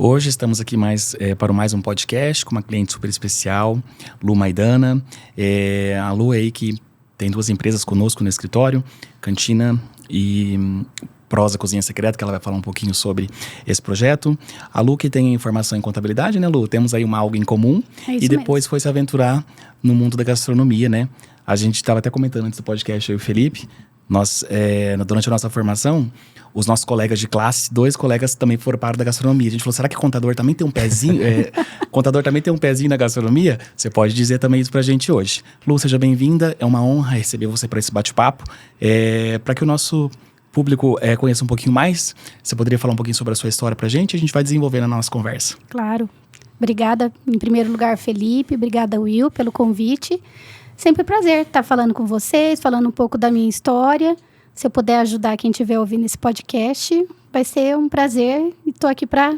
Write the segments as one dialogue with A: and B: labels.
A: Hoje estamos aqui para mais um podcast com uma cliente super especial, Lu Maidana. A Lu aí que tem 2 empresas conosco no escritório, Cantina e Prosa Cozinha Secreta, que ela vai falar um pouquinho sobre esse projeto. A Lu que tem formação em contabilidade, né, Lu? Temos aí algo em comum. E depois foi se aventurar no mundo da gastronomia, né? A gente estava até comentando antes do podcast, eu e o Felipe, nós, durante a nossa formação, os nossos colegas de classe, 2 colegas também foram para a área da gastronomia. A gente falou, será que contador também tem um pezinho? Contador também tem um pezinho na gastronomia? Você pode dizer também isso pra gente hoje. Lu, seja bem-vinda. É uma honra receber você para esse bate-papo. Para que o nosso público conheça um pouquinho mais, você poderia falar um pouquinho sobre a sua história pra gente? A gente vai desenvolvendo a nossa conversa.
B: Claro. Obrigada, em primeiro lugar, Felipe. Obrigada, Will, pelo convite. Sempre um prazer estar falando com vocês, falando um pouco da minha história. Se eu puder ajudar quem estiver ouvindo esse podcast, vai ser um prazer. E estou aqui para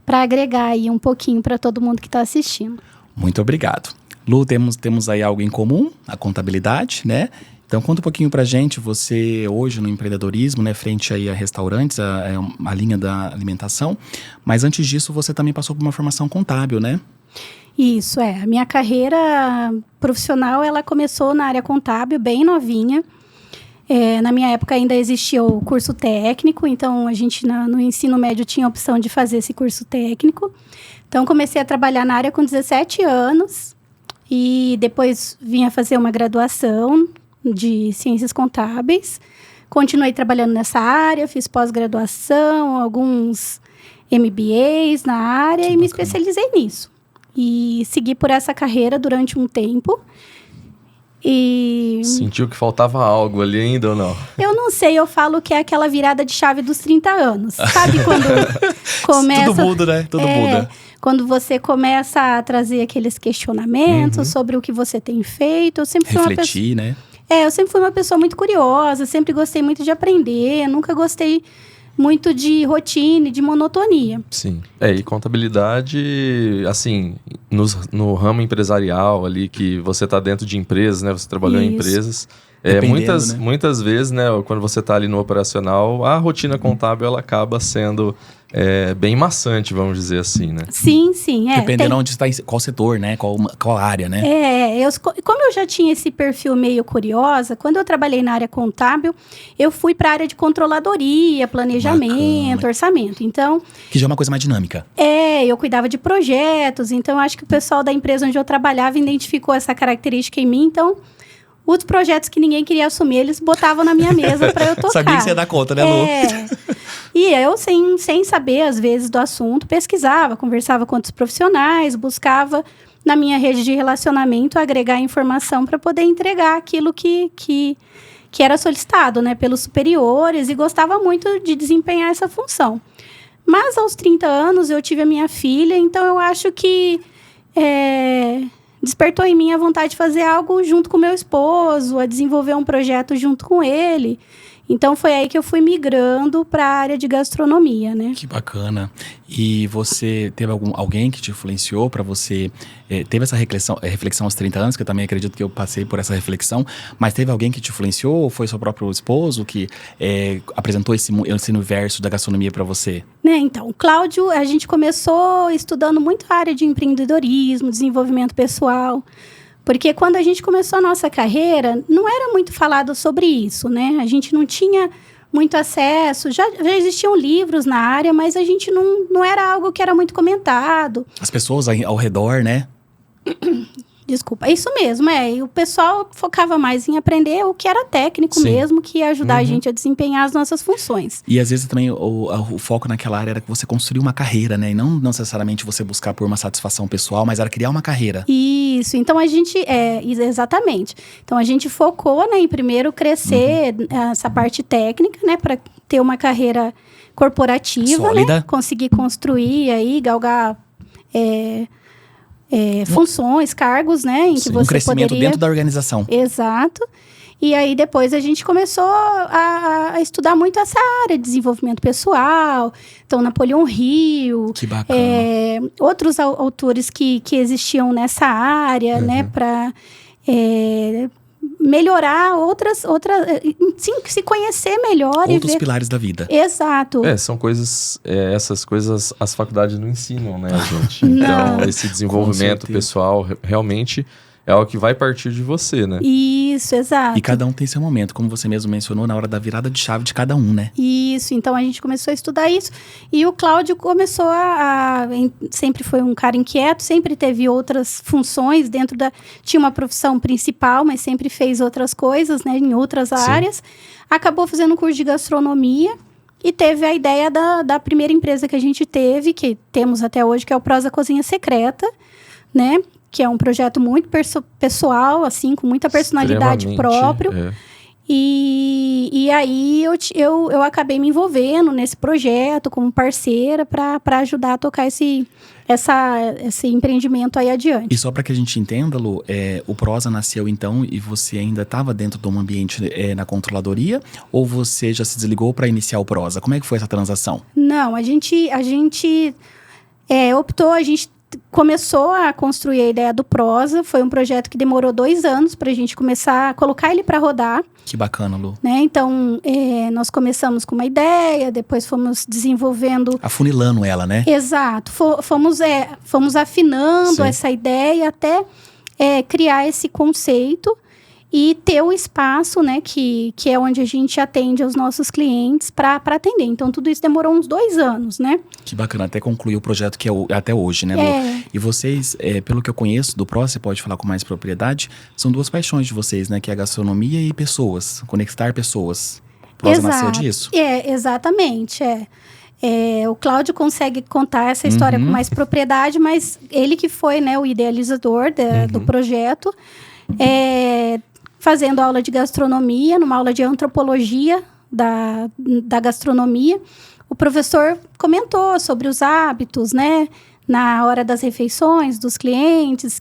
B: agregar aí um pouquinho para todo mundo que está assistindo.
A: Muito obrigado. Lu, temos aí algo em comum, a contabilidade, né? Então, conta um pouquinho pra gente, você hoje no empreendedorismo, né, frente aí a restaurantes, a linha da alimentação. Mas antes disso, você também passou por uma formação contábil, né?
B: Isso, a minha carreira profissional, ela começou na área contábil, bem novinha. Na minha época ainda existia o curso técnico, então a gente no ensino médio tinha a opção de fazer esse curso técnico. Então comecei a trabalhar na área com 17 anos e depois vim a fazer uma graduação de ciências contábeis. Continuei trabalhando nessa área, fiz pós-graduação, alguns MBAs na área e me especializei nisso. E segui por essa carreira durante um tempo. E
C: sentiu que faltava algo ali ainda ou não?
B: Eu não sei, eu falo que é aquela virada de chave dos 30 anos. Sabe quando começa...
A: Tudo muda, né? Tudo muda.
B: Quando você começa a trazer aqueles questionamentos sobre o que você tem feito. Eu sempre fui
A: refletir, né?
B: Eu sempre fui uma pessoa muito curiosa, sempre gostei muito de aprender, nunca gostei muito de rotina e de monotonia.
C: Sim. E contabilidade, assim, no ramo empresarial ali, que você está dentro de empresas, né? Você trabalhou em empresas. Muitas vezes, né? Quando você está ali no operacional, a rotina contábil, ela acaba sendo bem maçante, vamos dizer assim, né?
B: Sim.
A: Dependendo onde está, qual setor, né? Qual área, né?
B: Como eu já tinha esse perfil meio curiosa, quando eu trabalhei na área contábil, eu fui para a área de controladoria, planejamento, orçamento. Então,
A: que já é uma coisa mais dinâmica.
B: Eu cuidava de projetos, então acho que o pessoal da empresa onde eu trabalhava identificou essa característica em mim, então... Os projetos que ninguém queria assumir, eles botavam na minha mesa para eu tocar.
A: Sabia que você ia dar conta, né, Lu?
B: E eu, sem saber, às vezes, do assunto, pesquisava, conversava com outros profissionais, buscava, na minha rede de relacionamento, agregar informação para poder entregar aquilo que era solicitado, né, pelos superiores, e gostava muito de desempenhar essa função. Mas, aos 30 anos, eu tive a minha filha, então eu acho que... despertou em mim a vontade de fazer algo junto com meu esposo, a desenvolver um projeto junto com ele. Então, foi aí que eu fui migrando para a área de gastronomia, né?
A: Que bacana. E você teve alguém que te influenciou para você... teve essa reflexão aos 30 anos, que eu também acredito que eu passei por essa reflexão, mas teve alguém que te influenciou ou foi seu próprio esposo que apresentou esse universo da gastronomia para você?
B: Então, o Cláudio, a gente começou estudando muito a área de empreendedorismo, desenvolvimento pessoal... Porque quando a gente começou a nossa carreira, não era muito falado sobre isso, né? A gente não tinha muito acesso, já existiam livros na área, mas a gente não era algo que era muito comentado.
A: As pessoas ao redor, né?
B: Desculpa, isso mesmo, E o pessoal focava mais em aprender o que era técnico mesmo, que ia ajudar a gente a desempenhar as nossas funções.
A: E às vezes também o foco naquela área era que você construir uma carreira, né? E não necessariamente você buscar por uma satisfação pessoal, mas era criar uma carreira.
B: Isso, então a gente, exatamente. Então a gente focou, né, em primeiro crescer essa parte técnica, né, para ter uma carreira corporativa,
A: sólida,
B: né? Conseguir construir aí, galgar... funções, cargos, né? Em que você
A: crescimento
B: poderia...
A: dentro da organização.
B: Exato. E aí, depois, a gente começou a estudar muito essa área de desenvolvimento pessoal. Então, Napoleão Hill.
A: Que bacana.
B: Outros autores que existiam nessa área, né? Para melhorar se conhecer melhor.
A: Outros pilares da vida.
B: Exato.
C: São coisas, essas coisas as faculdades não ensinam, né, a gente? Então, esse desenvolvimento pessoal realmente é algo que vai partir de você, né?
B: Isso, exato.
A: E cada um tem seu momento, como você mesmo mencionou, na hora da virada de chave de cada um, né?
B: Isso, então a gente começou a estudar isso. E o Cláudio começou sempre foi um cara inquieto, sempre teve outras funções tinha uma profissão principal, mas sempre fez outras coisas, né, em outras áreas. Acabou fazendo um curso de gastronomia e teve a ideia da primeira empresa que a gente teve, que temos até hoje, que é o Prosa Cozinha Secreta, né? Que é um projeto muito pessoal, assim, com muita personalidade própria. E aí eu acabei me envolvendo nesse projeto como parceira para ajudar a tocar esse empreendimento aí adiante.
A: E só para que a gente entenda, Lu, o Prosa nasceu então e você ainda estava dentro de um ambiente na controladoria ou você já se desligou para iniciar o Prosa? Como é que foi essa transação?
B: Não, a gente optou, a gente começou a construir a ideia do Prosa. Foi um projeto que demorou 2 anos para a gente começar a colocar ele para rodar.
A: Que bacana, Lu.
B: Né? Então, nós começamos com uma ideia, depois fomos desenvolvendo...
A: Afunilando ela, né?
B: Exato. Fomos afinando essa ideia até criar esse conceito e ter o espaço, né, que é onde a gente atende aos nossos clientes para atender. Então, tudo isso demorou uns 2 anos, né?
A: Que bacana, até concluir o projeto que é até hoje, né, Lu? E vocês, pelo que eu conheço do Pro, você pode falar com mais propriedade, são 2 paixões de vocês, né, que é a gastronomia e pessoas, conectar pessoas. O Prosa nasceu disso.
B: Exatamente, o Cláudio consegue contar essa história com mais propriedade, mas ele que foi, né, o idealizador do projeto, fazendo aula de gastronomia, numa aula de antropologia da gastronomia, o professor comentou sobre os hábitos, né, na hora das refeições, dos clientes,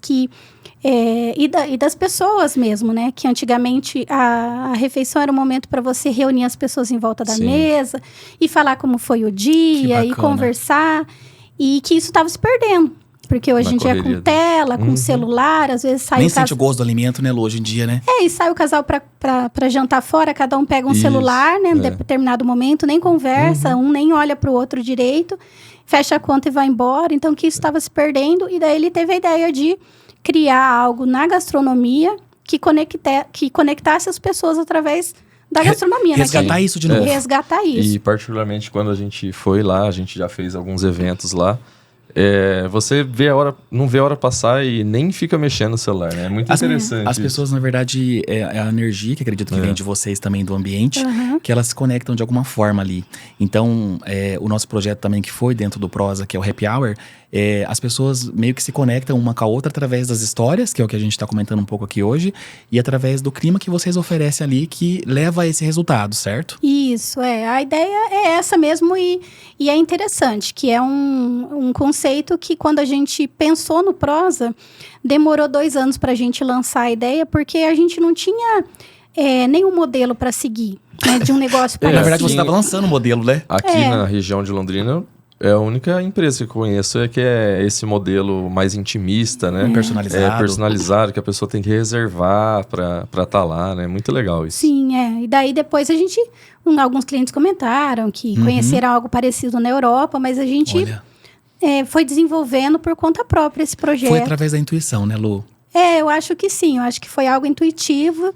B: e das pessoas mesmo, né, que antigamente a refeição era um momento para você reunir as pessoas em volta da mesa e falar como foi o dia e conversar, e que isso estava se perdendo. Porque hoje em dia é com tela, com celular, às vezes sai...
A: Nem sente o gosto do alimento, né, Lu, hoje em dia, né?
B: E sai o casal pra jantar fora, cada um pega um celular, né, em determinado momento, nem conversa, um nem olha pro outro direito, fecha a conta e vai embora. Então, que isso estava se perdendo, e daí ele teve a ideia de criar algo na gastronomia que conectasse as pessoas através da gastronomia.
A: Resgatar isso de novo.
B: Resgatar isso.
C: E particularmente quando a gente foi lá, a gente já fez alguns eventos lá, você não vê a hora passar e nem fica mexendo no celular, né? É muito interessante.
A: As pessoas, na verdade, a energia que acredito que vem de vocês também, do ambiente, que elas se conectam de alguma forma ali. Então, o nosso projeto também que foi dentro do Prosa, que é o Happy Hour, as pessoas meio que se conectam uma com a outra através das histórias, que é o que a gente está comentando um pouco aqui hoje, e através do clima que vocês oferecem ali, que leva a esse resultado, certo?
B: Isso, a ideia é essa mesmo, e é interessante, que é um conceito que quando a gente pensou no Prosa, demorou 2 anos para a gente lançar a ideia, porque a gente não tinha nenhum modelo para seguir, né, de um negócio parecido.
A: Na verdade, você estava lançando o modelo, né?
C: Aqui na região de Londrina, a única empresa que eu conheço que é esse modelo mais intimista, né? Personalizado, que a pessoa tem que reservar para estar lá, né? Muito legal isso.
B: Sim, E daí depois alguns clientes comentaram que conheceram algo parecido na Europa, mas a gente foi desenvolvendo por conta própria esse projeto.
A: Foi através da intuição, né, Lu?
B: Eu acho que sim. Eu acho que foi algo intuitivo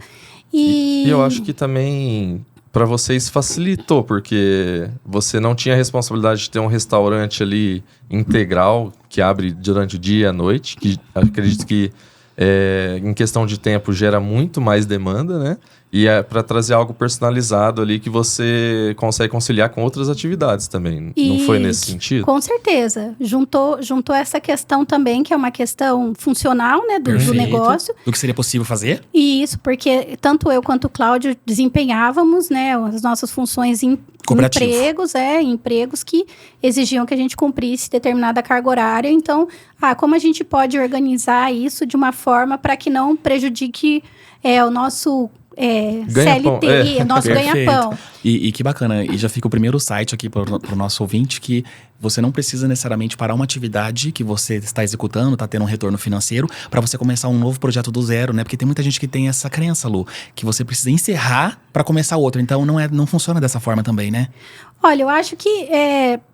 B: e
C: eu acho que também... Para vocês facilitou, porque você não tinha a responsabilidade de ter um restaurante ali integral, que abre durante o dia e a noite, que acredito que em questão de tempo gera muito mais demanda, né? E para trazer algo personalizado ali que você consegue conciliar com outras atividades também. Não foi nesse sentido?
B: Com certeza. Juntou essa questão também, que é uma questão funcional, né, do negócio.
A: Do que seria possível fazer?
B: Isso, porque tanto eu quanto o Cláudio desempenhávamos, né, as nossas funções em empregos que exigiam que a gente cumprisse determinada carga horária. Então, como a gente pode organizar isso de uma forma para que não prejudique o nosso CLT, nosso ganha-pão.
A: E que bacana, e já fica o primeiro site aqui para o nosso ouvinte, que você não precisa necessariamente parar uma atividade que você está executando, está tendo um retorno financeiro, para você começar um novo projeto do zero, né? Porque tem muita gente que tem essa crença, Lu, que você precisa encerrar para começar outro. Então não funciona dessa forma também, né?
B: Olha, eu acho que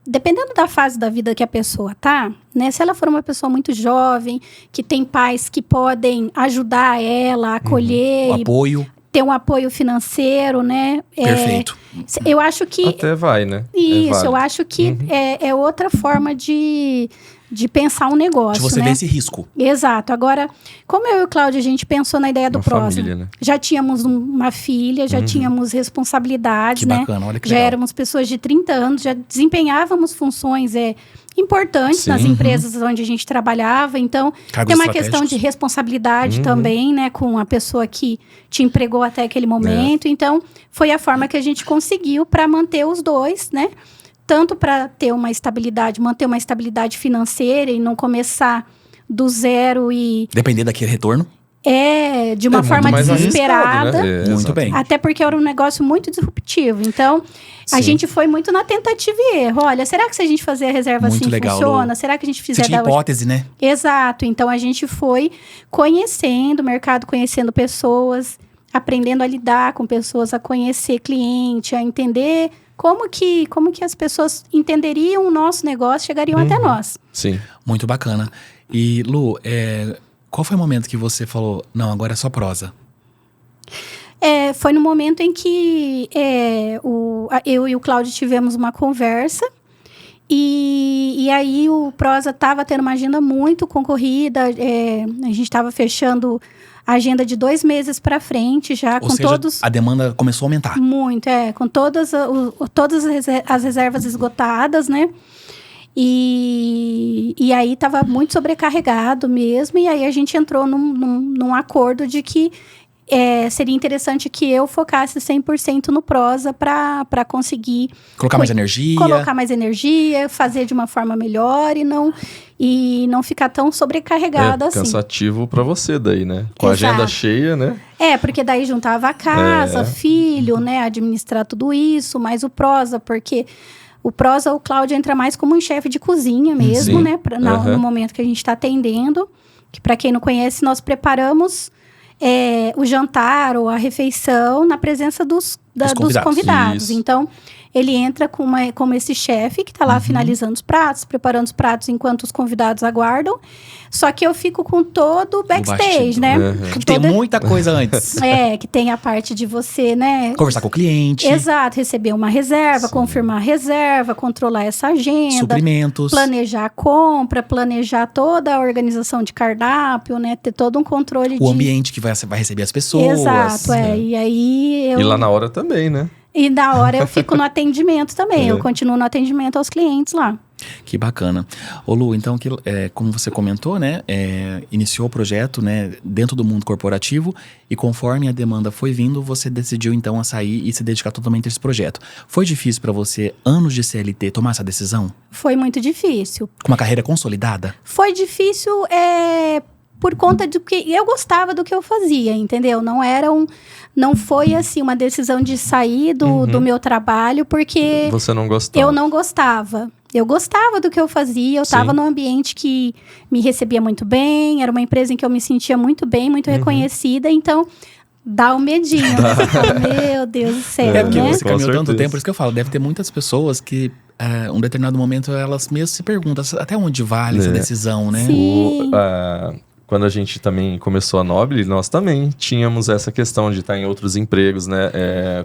B: dependendo da fase da vida que a pessoa tá, né? Se ela for uma pessoa muito jovem, que tem pais que podem ajudar ela a acolher,
A: o apoio,
B: ter um apoio financeiro, né?
A: Perfeito.
B: Eu acho que
C: até vai, né?
B: Isso, eu acho que é outra forma de pensar um negócio,
A: de você
B: né?
A: ver esse risco.
B: Exato. Agora, como eu e o Cláudio, a gente pensou na ideia do Prosa.
C: Família, né?
B: Já tínhamos uma filha, já tínhamos responsabilidades,
A: Que
B: né?
A: bacana, olha que
B: já
A: legal.
B: éramos pessoas de 30 anos, já desempenhávamos funções importantes nas empresas onde a gente trabalhava. Então,
A: Cargos
B: tem uma
A: estratégicos.
B: questão de responsabilidade também, né? Com a pessoa que te empregou até aquele momento. Então, foi a forma que a gente conseguiu para manter os dois, né? Tanto para ter uma estabilidade, manter uma estabilidade financeira e não começar do zero e...
A: Depender daquele retorno.
B: De uma forma desesperada.
C: Né?
A: Muito bem.
B: Até porque era um negócio muito disruptivo. Então, a gente foi muito na tentativa e erro. Olha, será que se a gente fazer a reserva
A: Muito
B: assim
A: legal,
B: funciona?
A: Lu.
B: Será que a gente
A: Você
B: fizer
A: tinha hipótese, né?
B: Exato. Então, a gente foi conhecendo o mercado, conhecendo pessoas, aprendendo a lidar com pessoas, a conhecer cliente, a entender como que as pessoas entenderiam o nosso negócio, chegariam até nós.
C: Sim.
A: Muito bacana. E, Lu, qual foi o momento que você falou, não, agora é só prosa?
B: Foi no momento em que eu e o Cláudio tivemos uma conversa. E aí o Prosa estava tendo uma agenda muito concorrida. A gente estava fechando a agenda de 2 meses para frente já.
A: Ou seja, a demanda começou a aumentar.
B: Muito, com todas as reservas esgotadas, né? E aí estava muito sobrecarregado mesmo. E aí a gente entrou num acordo de que seria interessante que eu focasse 100% no Prosa para conseguir...
A: Colocar mais energia.
B: Colocar mais energia, fazer de uma forma melhor e não ficar tão sobrecarregada assim.
C: Cansativo para você daí, né? Com a
B: Exato.
C: agenda cheia, né?
B: Porque daí juntava a casa, filho, né? Administrar tudo isso, mais o Prosa, porque... O Cláudio entra mais como um chefe de cozinha mesmo, né? No momento que a gente está atendendo. Que para quem não conhece, nós preparamos o jantar ou a refeição na presença dos convidados. Então, ele entra como esse chefe que está lá finalizando os pratos, preparando os pratos enquanto os convidados aguardam. Só que eu fico com todo o backstage, né?
A: Que tem muita coisa antes.
B: Que tem a parte de você, né?
A: Conversar com o cliente.
B: Exato, receber uma reserva, confirmar a reserva, controlar essa agenda.
A: Suprimentos.
B: Planejar a compra, planejar toda a organização de cardápio, né? Ter todo um controle
A: o ambiente que vai receber as pessoas.
B: Exato, E aí
C: E lá na hora também, né?
B: E na hora eu fico no atendimento também. Eu continuo no atendimento aos clientes lá.
A: Que bacana. Ô Lu, então, como você comentou, né? Iniciou o projeto, né? Dentro do mundo corporativo. E conforme a demanda foi vindo, você decidiu então a sair e se dedicar totalmente a esse projeto. Foi difícil para você, anos de CLT, tomar essa decisão?
B: Foi muito difícil.
A: Com uma carreira consolidada?
B: Foi difícil, por conta de que eu gostava do que eu fazia, entendeu? Não foi assim uma decisão de sair do meu trabalho porque
C: você não gostava.
B: Eu não gostava. Eu gostava do que eu fazia, eu estava num ambiente que me recebia muito bem, era uma empresa em que eu me sentia muito bem, muito reconhecida, então dá um medinho. Você fala, meu Deus do céu,
A: porque
B: né?
A: você caminhou tanto tempo, por isso que eu falo, deve ter muitas pessoas que um determinado momento elas mesmas se perguntam até onde vale essa decisão, né?
B: Sim.
C: Quando a gente também começou a Nobile, nós também tínhamos essa questão de estar em outros empregos, né?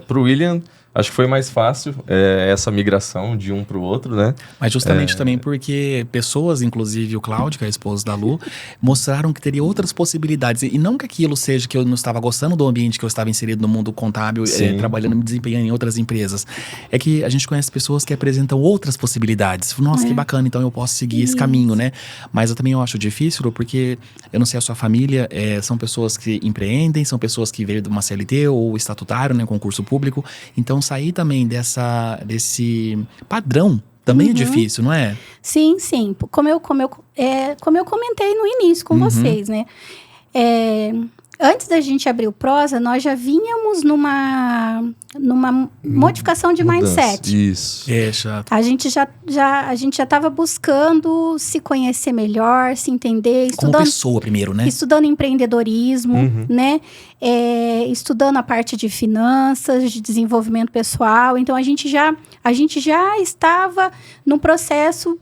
C: Para o William, acho que foi mais fácil essa migração de um para o outro, né?
A: Mas justamente também porque pessoas, inclusive o Cláudio, que é o esposo da Lu, mostraram que teria outras possibilidades. E não que aquilo seja que eu não estava gostando do ambiente que eu estava inserido no mundo contábil, trabalhando, me desempenhando em outras empresas. É que a gente conhece pessoas que apresentam outras possibilidades. Nossa, que bacana, então eu posso seguir esse caminho, né? Mas eu também acho difícil, porque eu não sei a sua família, são pessoas que empreendem, são pessoas que veio de uma CLT ou estatutário, né, concurso público. Então, sair também desse padrão também é difícil, não é?
B: Sim, sim. Como eu comentei no início com vocês, né? Antes da gente abrir o Prosa, nós já vínhamos numa modificação de mindset.
C: Isso.
B: A gente já estava buscando se conhecer melhor, se entender.
A: Como pessoa primeiro, né?
B: Estudando empreendedorismo, né? Estudando a parte de finanças, de desenvolvimento pessoal. Então, a gente já estava num processo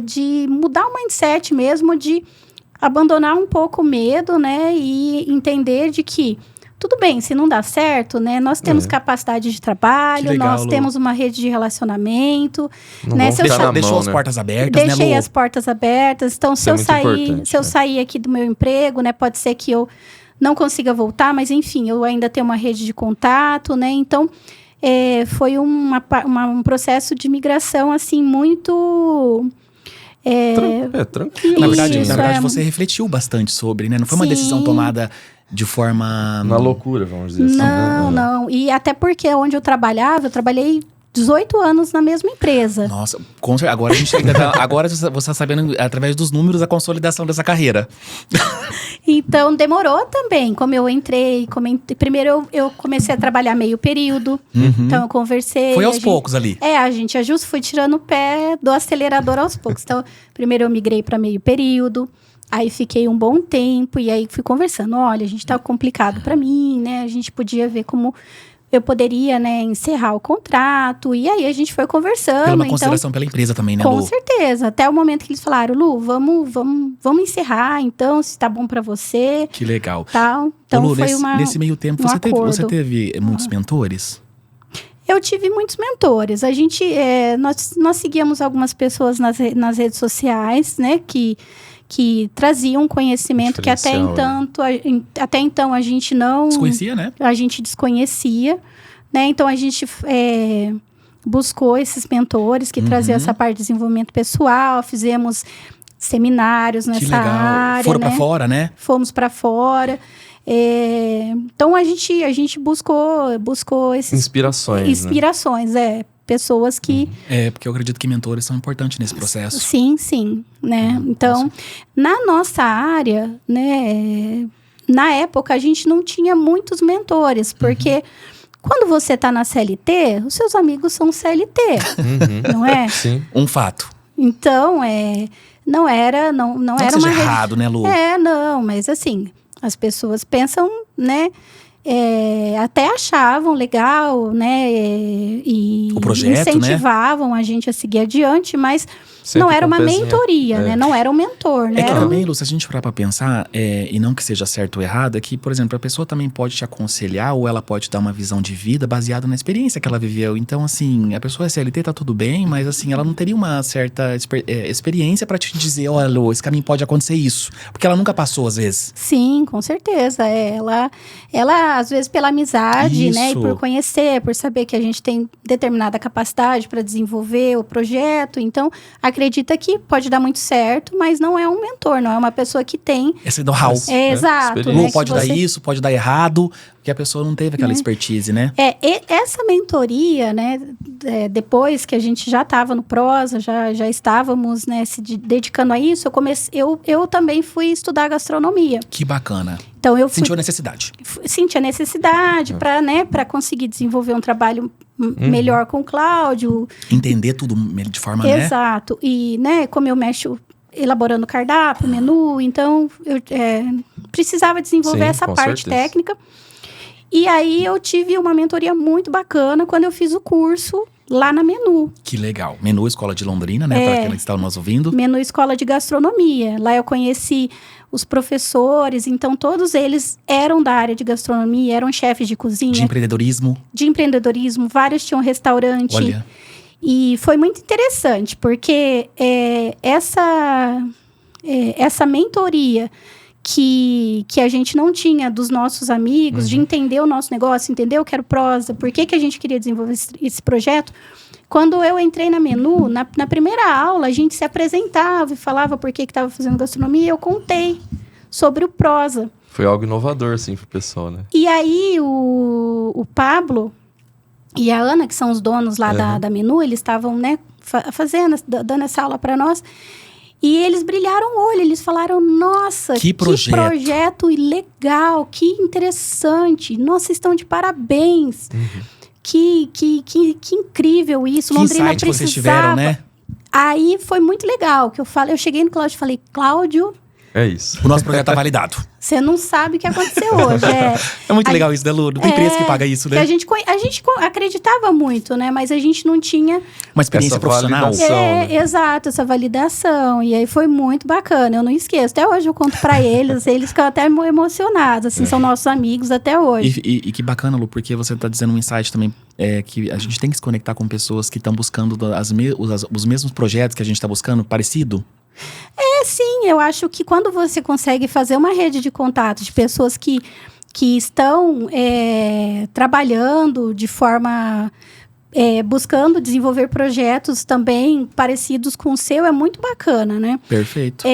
B: de mudar o mindset mesmo, de abandonar um pouco o medo, né? E entender de que tudo bem, se não dá certo, né? Nós temos capacidade de trabalho, legal, nós temos uma rede de relacionamento.
C: Não
B: né?
A: Deixou as portas abertas,
B: Deixei
A: né, Lu?
B: as portas abertas. Então, se eu sair aqui do meu emprego, né? Pode ser que eu não consiga voltar, mas enfim, eu ainda tenho uma rede de contato, né? Então, foi um processo de migração, assim, muito...
C: tranquilo.
A: Na verdade, você refletiu bastante sobre, né? Não foi uma decisão tomada de forma...
C: Na loucura, vamos dizer assim.
B: Não. E até porque onde eu trabalhei 18 anos na mesma empresa.
A: Nossa, agora a gente agora você está sabendo, através dos números, a consolidação dessa carreira.
B: Então, demorou também. Como eu entrei... Primeiro, eu comecei a trabalhar meio período. Então, eu conversei...
A: Foi aos poucos ali.
B: A gente fui tirando o pé do acelerador aos poucos. Então, primeiro eu migrei para meio período. Aí, fiquei um bom tempo. E aí, fui conversando. Olha, a gente tá complicado para mim, né? A gente podia ver como... eu poderia, né, encerrar o contrato. E aí, a gente foi conversando.
A: Pela uma consideração pela empresa também, né,
B: Lu?
A: Com
B: certeza. Até o momento que eles falaram, Lu, vamos encerrar, então, se tá bom pra você.
A: Que legal.
B: Tal. Então,
A: Lu,
B: foi
A: nesse meio tempo, você teve muitos mentores?
B: Eu tive muitos mentores. A gente, nós seguíamos algumas pessoas nas redes sociais, né, que traziam conhecimento que até então a gente não...
A: Desconhecia, né?
B: A gente desconhecia, né? Então, a gente buscou esses mentores que traziam essa parte de desenvolvimento pessoal, fizemos seminários nessa área.
A: Foram para fora, né?
B: Fomos para fora. Então, a gente buscou esses... Inspirações, pessoas que...
A: porque eu acredito que mentores são importantes nesse processo.
B: Sim, né? Então, na nossa área, né? Na época, a gente não tinha muitos mentores, porque quando você está na CLT, os seus amigos são CLT, não é?
C: Sim.
A: Um fato.
B: Então, não era uma...
A: errado, né, Lu?
B: Não, mas assim, as pessoas pensam, né... até achavam legal, né? E
A: o projeto,
B: incentivavam a gente a seguir adiante, mas
C: sempre
B: não era uma mentoria, né? Não era um mentor, né?
A: Que também, Lu, se a gente parar pra pensar, e não que seja certo ou errado, é que, por exemplo, a pessoa também pode te aconselhar ou ela pode dar uma visão de vida baseada na experiência que ela viveu. Então, assim, a pessoa é CLT, tá tudo bem, mas assim, ela não teria uma certa experiência pra te dizer, olha, Lu, esse caminho pode acontecer isso. Porque ela nunca passou, às vezes.
B: Sim, com certeza. Ela às vezes, pela amizade,
A: isso,
B: né? E por conhecer, por saber que a gente tem determinada capacidade para desenvolver o projeto. Então, acredita que pode dar muito certo, mas não é um mentor, não é uma pessoa que tem...
A: esse know-how.
B: Exato.
A: Lu, pode dar isso, pode dar errado, porque a pessoa não teve aquela expertise, né?
B: Essa mentoria, né? Depois que a gente já estava no Prosa, já estávamos, né, se dedicando a isso, eu também fui estudar gastronomia.
A: Que bacana.
B: Então,
A: sentiu a necessidade.
B: Senti a necessidade para conseguir desenvolver um trabalho melhor com o Cláudio.
A: Entender tudo de forma,
B: Exato. E, né, como eu mexo elaborando cardápio, menu, então eu precisava desenvolver essa parte técnica. E aí eu tive uma mentoria muito bacana quando eu fiz o curso lá na Menu.
A: Que legal. Menu Escola de Londrina, né? Para quem está nos ouvindo.
B: Menu Escola de Gastronomia. Lá eu conheci os professores, então todos eles eram da área de gastronomia, eram chefes de cozinha.
A: De empreendedorismo.
B: Vários tinham restaurante.
A: Olha.
B: E foi muito interessante, porque essa mentoria que a gente não tinha dos nossos amigos, de entender o nosso negócio, entender o que era o Prosa, por que a gente queria desenvolver esse projeto. Quando eu entrei na Menu, na primeira aula, a gente se apresentava e falava por que estava fazendo gastronomia, e eu contei sobre o Prosa.
C: Foi algo inovador, assim, pro pessoal, né?
B: E aí, o Pablo e a Ana, que são os donos lá da Menu, eles estavam, né, dando essa aula para nós. E eles brilharam o olho, eles falaram, nossa,
A: que projeto
B: legal, que interessante, nossa, vocês estão de parabéns. Que incrível isso,
A: que
B: Londrina
A: insight vocês tiveram, né?
B: Aí foi muito legal, eu cheguei no Cláudio e falei, Cláudio...
C: É isso.
A: O nosso projeto tá validado.
B: Você não sabe o que aconteceu hoje.
A: É muito legal isso, né, Lu? Não tem preço que paga isso, né?
B: A gente acreditava muito, né? Mas a gente não tinha...
A: Uma experiência profissional.
C: Né?
B: Exato, essa validação. E aí foi muito bacana, eu não esqueço. Até hoje eu conto pra eles, eles ficam até emocionados, assim, são nossos amigos até hoje.
A: E que bacana, Lu, porque você tá dizendo um insight também, que a gente tem que se conectar com pessoas que estão buscando os mesmos projetos que a gente tá buscando, parecido.
B: Sim, eu acho que quando você consegue fazer uma rede de contatos de pessoas que estão trabalhando de forma... buscando desenvolver projetos também parecidos com o seu, é muito bacana, né?
A: Perfeito.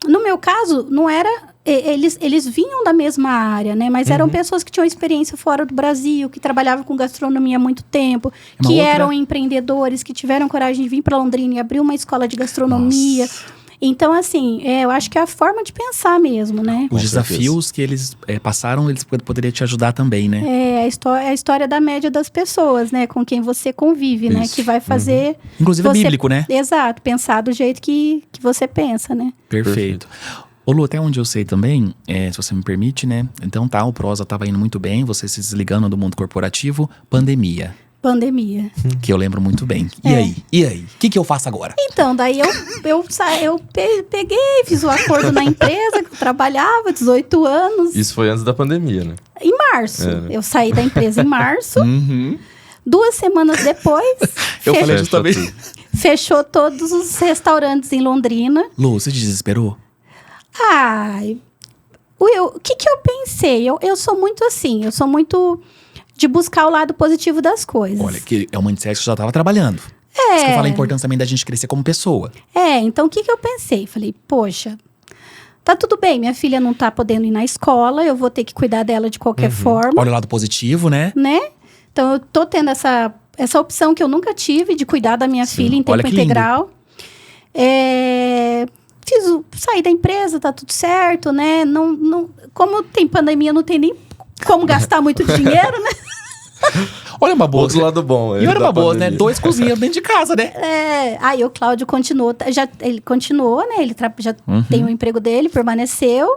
B: No meu caso, não era... Eles vinham da mesma área, né? Mas eram pessoas que tinham experiência fora do Brasil, que trabalhavam com gastronomia há muito tempo, que eram empreendedores, que tiveram coragem de vir para Londrina e abrir uma escola de gastronomia. Nossa. Então, assim, eu acho que é a forma de pensar mesmo, né?
A: Os desafios que eles passaram, eles poderiam te ajudar também, né?
B: É a história da média das pessoas, né? Com quem você convive, né? Que vai fazer...
A: Inclusive é bíblico, né?
B: Exato, pensar do jeito que você pensa, né?
A: Perfeito. Ô Lu, até onde eu sei também, se você me permite, né? Então tá, o Prosa tava indo muito bem, você se desligando do mundo corporativo, pandemia. Que eu lembro muito bem. E aí? O que eu faço agora?
B: Então, daí eu peguei, fiz o acordo na empresa que eu trabalhava, 18 anos.
C: Isso foi antes da pandemia, né?
B: Em março. Eu saí da empresa em março. 2 semanas depois...
A: eu falei justamente.
B: Fechou todos os restaurantes em Londrina.
A: Lu, você desesperou?
B: O que eu pensei? Eu sou muito assim, eu sou muito de buscar o lado positivo das coisas.
A: Olha, que é uma mindset que eu já estava trabalhando. Isso que eu falo a importância também da gente crescer como pessoa.
B: Então o que eu pensei? Falei, poxa, tá tudo bem, minha filha não tá podendo ir na escola, eu vou ter que cuidar dela de qualquer forma.
A: Olha o lado positivo, né?
B: Então eu tô tendo essa opção que eu nunca tive de cuidar da minha filha em tempo integral. Saí da empresa, tá tudo certo, né? Não, como tem pandemia, não tem nem como gastar muito dinheiro, né?
A: Olha uma boa.
C: Outro lado bom.
A: E olha uma boa, né? 2 cozinhas dentro de casa, né?
B: Aí o Cláudio continuou, ele continuou, né? Ele já tem o emprego dele, permaneceu.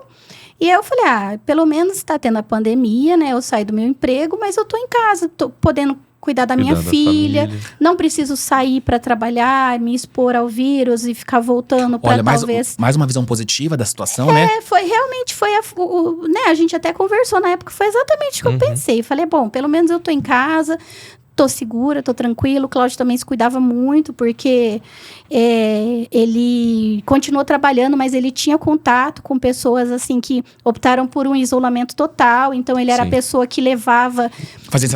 B: E eu falei, pelo menos tá tendo a pandemia, né? Eu saí do meu emprego, mas eu tô em casa, tô podendo cuidar da minha filha, não preciso sair para trabalhar, me expor ao vírus e ficar voltando para talvez...
A: mais uma visão positiva da situação, né?
B: Realmente foi né? A gente até conversou na época, foi exatamente o que eu pensei. Falei, bom, pelo menos eu tô em casa, tô segura, tô tranquilo. O Cláudio também se cuidava muito, porque ele continuou trabalhando, mas ele tinha contato com pessoas, assim, que optaram por um isolamento total. Então, ele era a pessoa que levava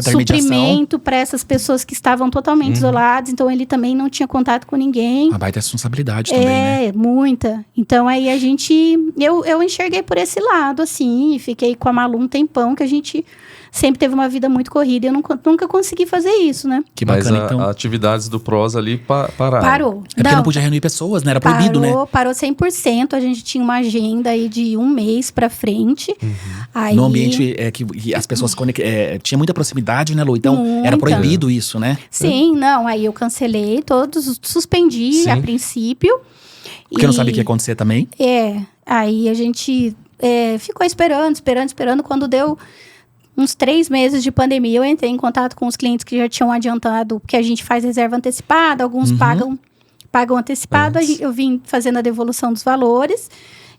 B: suprimento para essas pessoas que estavam totalmente isoladas. Então, ele também não tinha contato com ninguém.
A: Uma baita responsabilidade também, né?
B: Muita. Então, aí a gente... Eu enxerguei por esse lado, assim, e fiquei com a Malu um tempão, que a gente... sempre teve uma vida muito corrida e eu nunca consegui fazer isso, né?
A: Que bacana, então.
C: As atividades do Prosa ali pararam.
B: Parou.
A: Porque não podia reunir pessoas, né? Era proibido, né?
B: Parou 100%. A gente tinha uma agenda aí de 1 mês pra frente. Aí...
A: No ambiente que as pessoas tinha muita proximidade, né, Lu? Então, era proibido isso, né?
B: Sim, não. Aí eu cancelei todos, suspendi a princípio.
A: Porque não sabia o que ia acontecer também?
B: Aí a gente ficou esperando. Quando deu... uns 3 meses de pandemia, eu entrei em contato com os clientes que já tinham adiantado, porque a gente faz reserva antecipada, alguns pagam antecipado, eu vim fazendo a devolução dos valores,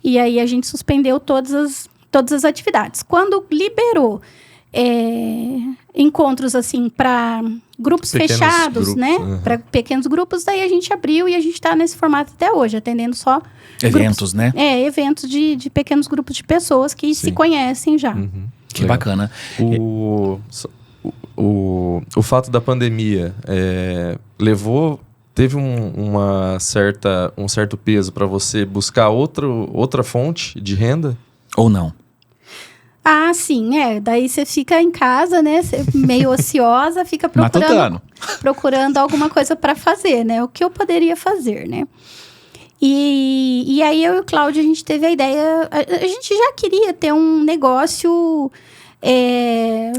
B: e aí a gente suspendeu todas as atividades. Quando liberou encontros, assim, para grupos fechados, né? Para pequenos grupos, daí a gente abriu e a gente está nesse formato até hoje, atendendo só...
A: eventos, né?
B: Eventos de pequenos grupos de pessoas que se conhecem já.
A: Que bacana.
C: O fato da pandemia teve um certo peso para você buscar outra fonte de renda?
A: Ou não?
B: Sim, daí você fica em casa, né, meio ociosa, fica procurando alguma coisa para fazer, né, o que eu poderia fazer, né. E aí eu e o Cláudio, a gente teve a ideia... A gente já queria ter um negócio...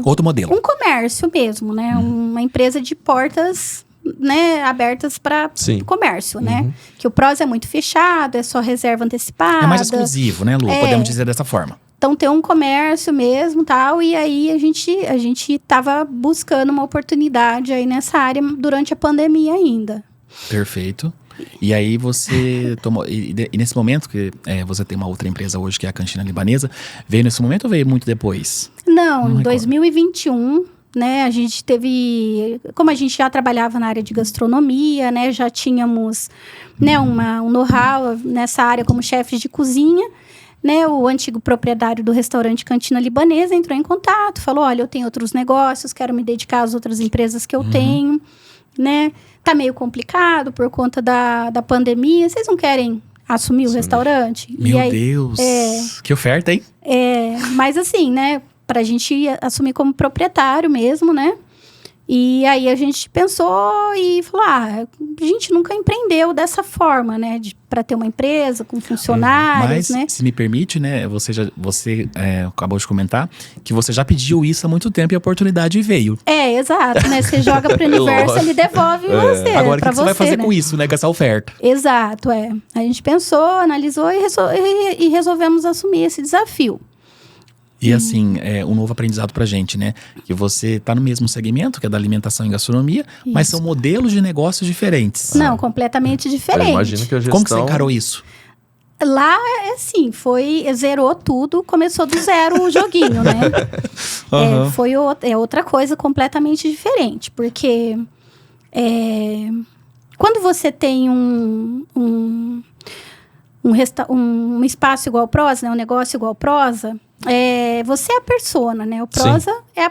A: Outro modelo.
B: Um comércio mesmo, né? Uma empresa de portas, né, abertas para comércio, né? Que o PROS é muito fechado, é só reserva antecipada.
A: É mais exclusivo, né, Lu? Podemos dizer dessa forma.
B: Então, ter um comércio mesmo, tal. E aí, a gente tava buscando uma oportunidade aí nessa área durante a pandemia ainda.
A: Perfeito. E aí você tomou... E nesse momento, que você tem uma outra empresa hoje, que é a Cantina Libanesa, veio nesse momento ou veio muito depois?
B: Não, em 2021, né, a gente teve... Como a gente já trabalhava na área de gastronomia, né, já tínhamos, né, um know-how nessa área como chefes de cozinha, né, o antigo proprietário do restaurante Cantina Libanesa entrou em contato, falou, olha, eu tenho outros negócios, quero me dedicar às outras empresas que eu tenho, né? Tá meio complicado por conta da pandemia. Vocês não querem assumir o restaurante?
A: Meu Deus! Que oferta, hein?
B: Mas assim, né? Pra gente assumir como proprietário mesmo, né? E aí a gente pensou e falou, a gente nunca empreendeu dessa forma, né? Para ter uma empresa com funcionários, né?
A: Mas, se me permite, né? Você acabou de comentar que você já pediu isso há muito tempo e a oportunidade veio.
B: Exato, né? Você joga pro universo, ele devolve você.
A: Agora, o que você vai fazer com isso, né? Com essa oferta.
B: Exato, A gente pensou, analisou e resolvemos assumir esse desafio.
A: E assim, um novo aprendizado pra gente, né? Que você tá no mesmo segmento, que é da alimentação e gastronomia, mas são modelos de negócios diferentes.
B: Não, completamente diferentes.
C: Imagino que a gestão...
A: Como que você encarou isso?
B: Lá, assim, zerou tudo, começou do zero o joguinho, né? Foi outra coisa completamente diferente, porque quando você tem um espaço igual Prosa, né? Um negócio igual Prosa, você é a persona, né? O Prosa é a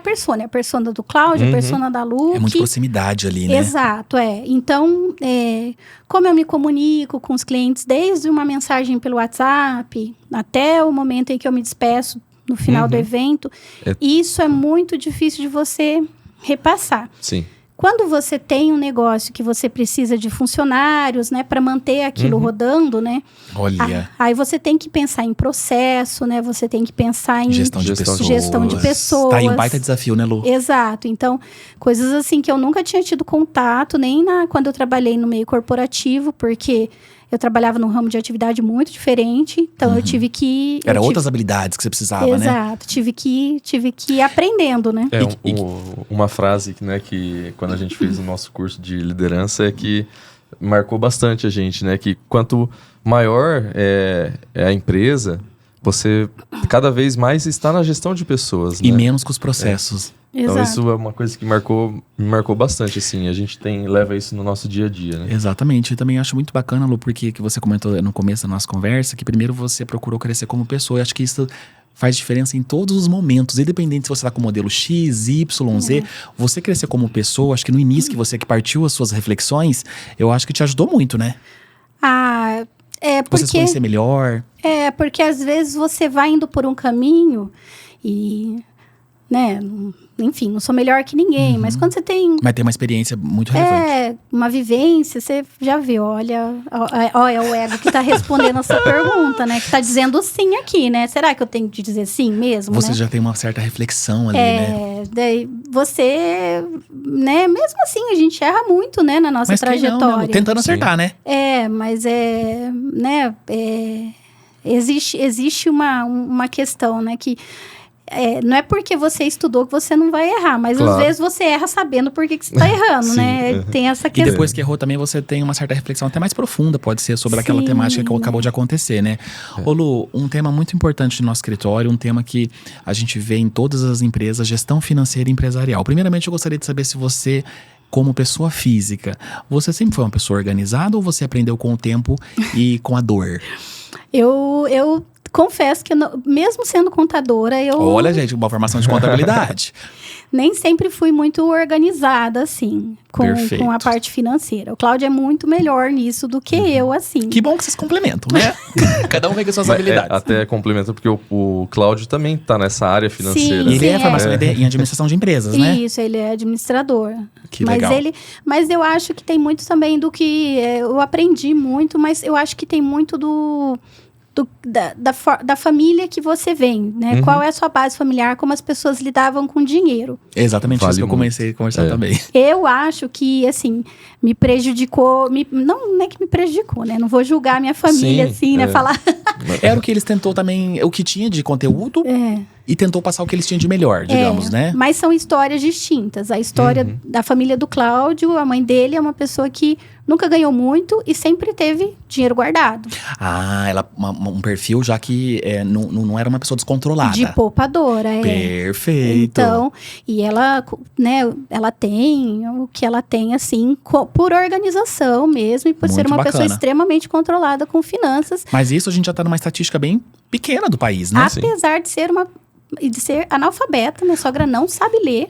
B: persona do Cláudio, a persona da Lu.
A: É muita proximidade ali, né?
B: Exato, Então, como eu me comunico com os clientes, desde uma mensagem pelo WhatsApp, até o momento em que eu me despeço no final do evento, isso é muito difícil de você repassar.
C: Sim.
B: Quando você tem um negócio que você precisa de funcionários, né, para manter aquilo rodando, né?
A: Olha.
B: Aí você tem que pensar em processo, né? Você tem que pensar em
A: gestão de pessoas.
B: Tá
A: aí um baita desafio, né, Lu?
B: Exato. Então, coisas assim que eu nunca tinha tido contato, nem quando eu trabalhei no meio corporativo, porque eu trabalhava num ramo de atividade muito diferente, então eu tive que...
A: Outras habilidades que você precisava, né?
B: Exato, tive que ir aprendendo, né?
C: Uma frase, né, que quando a gente fez o nosso curso de liderança é que marcou bastante a gente, né? Que quanto maior é a empresa, você cada vez mais está na gestão de pessoas,
A: e
C: né?
A: menos com os processos.
C: Então
B: Exato.
C: isso é uma coisa que me marcou bastante, assim. A gente leva isso no nosso dia a dia, né?
A: Exatamente. Eu também acho muito bacana, Lu, porque que você comentou no começo da nossa conversa, que primeiro você procurou crescer como pessoa. Eu acho que isso faz diferença em todos os momentos, independente se você está com o modelo X, Y, Z. Você crescer como pessoa, acho que no início que partiu as suas reflexões, eu acho que te ajudou muito, né?
B: Porque...
A: Você se conhecer melhor.
B: Porque às vezes você vai indo por um caminho e... né? Enfim, não sou melhor que ninguém, mas quando você tem...
A: Mas tem uma experiência muito relevante.
B: Uma vivência, você já vê, olha, é o ego que tá respondendo essa pergunta, né? Que tá dizendo sim aqui, né? Será que eu tenho que dizer sim mesmo,
A: Você
B: né?
A: já tem uma certa reflexão ali, né?
B: Daí você, né? Mesmo assim, a gente erra muito, né? Na nossa trajetória.
A: Não, tentando acertar, né?
B: Mas né? Existe uma questão, né? Que... não é porque você estudou que você não vai errar, mas às vezes você erra sabendo por que você está errando, né? Tem essa questão.
A: E depois que errou também você tem uma certa reflexão até mais profunda, pode ser sobre aquela temática que acabou de acontecer, né? Ô Lu, um tema muito importante no nosso escritório, um tema que a gente vê em todas as empresas, gestão financeira e empresarial. Primeiramente, eu gostaria de saber se você, como pessoa física, você sempre foi uma pessoa organizada ou você aprendeu com o tempo e com a dor?
B: Eu confesso que, mesmo sendo contadora, eu...
A: Olha, gente, uma formação de contabilidade.
B: Nem sempre fui muito organizada, assim, com a parte financeira. O Cláudio é muito melhor nisso do que eu, assim.
A: Que bom que vocês complementam, né? Cada um vem com suas habilidades.
C: Até complementa, porque o Cláudio também tá nessa área financeira.
A: Sim, e ele é formação em administração de empresas, né?
B: Isso, ele é administrador.
A: Que legal.
B: Mas eu acho que tem muito também do que... eu aprendi muito, mas eu acho que tem muito da família que você vem, né? Qual é a sua base familiar, como as pessoas lidavam com dinheiro.
A: Exatamente isso que eu comecei a conversar também.
B: Eu acho que, assim, me prejudicou... não é que me prejudicou, né? Não vou julgar minha família, assim, né? Falar...
A: Era o que eles tentou também, o que tinha de conteúdo e tentou passar o que eles tinham de melhor, digamos, né?
B: Mas são histórias distintas. A história da família do Cláudio, a mãe dele é uma pessoa que nunca ganhou muito e sempre teve dinheiro guardado.
A: Ah, ela um perfil já que não era uma pessoa descontrolada.
B: De poupadora,
A: Perfeito.
B: Então, e ela, né, ela tem o que ela tem, assim, por organização mesmo e por ser uma pessoa extremamente controlada com finanças.
A: Mas isso a gente já tá numa estatística bem pequena do país, né?
B: Apesar de ser analfabeta, minha sogra não sabe ler.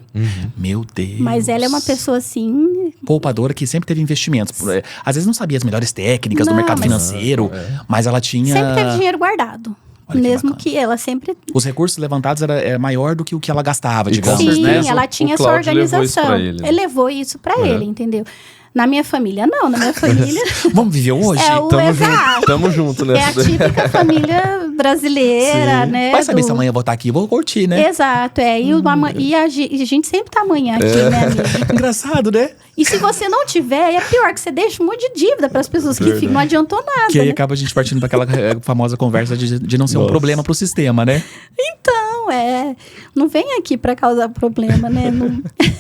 A: Meu Deus.
B: Mas ela é uma pessoa assim...
A: poupadora que sempre teve investimentos. Às vezes não sabia as melhores técnicas do mercado financeiro, mas ela tinha...
B: Sempre teve dinheiro guardado. Mesmo que ela sempre...
A: Os recursos levantados era maior do que o que ela gastava, digamos,
B: sim,
A: né?
B: Sim, ela tinha essa organização. Ele levou isso pra ele, entendeu? Na minha família, não. Na minha família...
A: Vamos viver hoje?
C: Tamo junto, né?
B: É a típica família brasileira, né?
A: Vai saber se amanhã eu vou estar aqui, eu vou curtir, né?
B: Exato, E a gente sempre tá amanhã aqui, né, amiga?
A: Engraçado, né?
B: E se você não tiver, é pior, que você deixa um monte de dívida pras pessoas que ficam, não adiantou nada.
A: Que aí acaba a gente partindo pra aquela famosa conversa de não ser um problema pro sistema, né?
B: Então, não vem aqui pra causar problema, né?